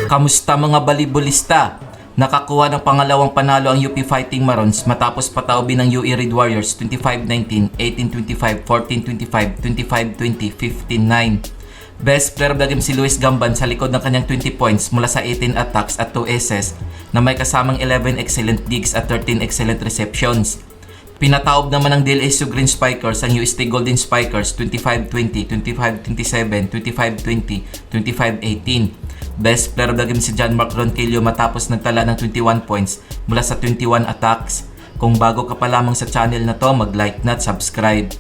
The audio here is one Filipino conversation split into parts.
Kamusta mga balibulista? Nakakuha ng pangalawang panalo ang UP Fighting Marons matapos pataubin ng UE Red Warriors 25-19, 18-25, 14-25, 25-20, 15-9. Best player of the game si Luis Gamban sa likod ng kanyang 20 points mula sa 18 attacks at 2 aces na may kasamang 11 excellent digs at 13 excellent receptions. Pinataob naman ng DLSU Green Spikers ang UST Golden Spikers 25-20, 25-27, 25-20, 25-18. Best player of the game si John Mark Ronquillo matapos nagtala ng 21 points mula sa 21 attacks. Kung bago ka pa lamang sa channel na to, mag-like na at subscribe.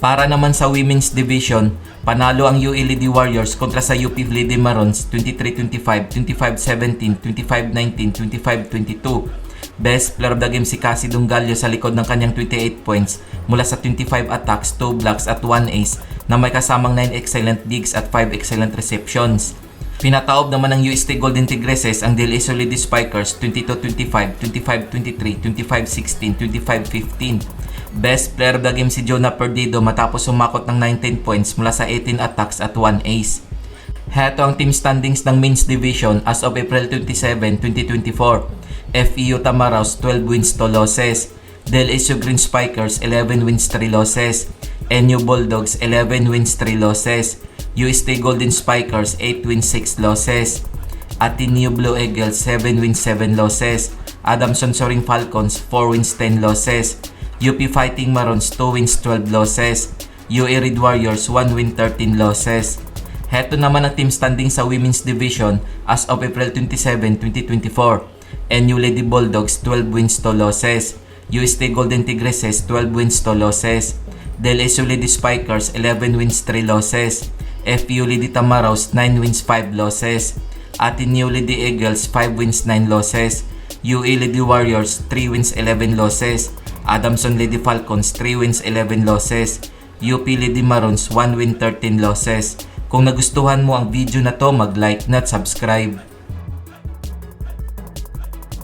Para naman sa Women's Division, panalo ang UE Lady Warriors kontra sa UP Lady Marons 23-25, 25-17, 25-19, 25-22. Best player of the game si Cassie Dungalio sa likod ng kanyang 28 points mula sa 25 attacks, 2 blocks at 1 ace na may kasamang 9 excellent digs at 5 excellent receptions. Pinataob naman ng UST Golden Tigresses ang DLSU Lady Spikers 22-25, 25-23, 25-16, 25-15. Best player of the game si Jonah Perdido matapos sumakot ng 19 points mula sa 18 attacks at 1 ace. Heto ang team standings ng Men's Division as of April 27, 2024. FEU Tamaraos 12 wins 2 losses. DLSU Green Spikers 11 wins 3 losses. NU Bulldogs 11 wins 3 losses. UST Golden Spikers 8 wins 6 losses. Ateneo Blue Eagles 7 wins 7 losses. Adamson Soaring Falcons 4 wins 10 losses. UP Fighting Marons 2 wins 12 losses. UE Red Warriors 1 win 13 losses. Heto naman ang team standing sa Women's Division as of April 27, 2024. NU Lady Bulldogs 12 wins 2 losses. UST Golden Tigresses 12 wins 2 losses. DLSU Lady Spikers 11 wins 3 losses. FEU Lady Tamaraos 9 wins 5 losses. Ateneo Lady Eagles 5 wins 9 losses. UE Lady Warriors 3 wins 11 losses. Adamson Lady Falcons 3 wins 11 losses. UP Lady Marons 1 win 13 losses. Kung nagustuhan mo ang video na to, mag-like na at subscribe.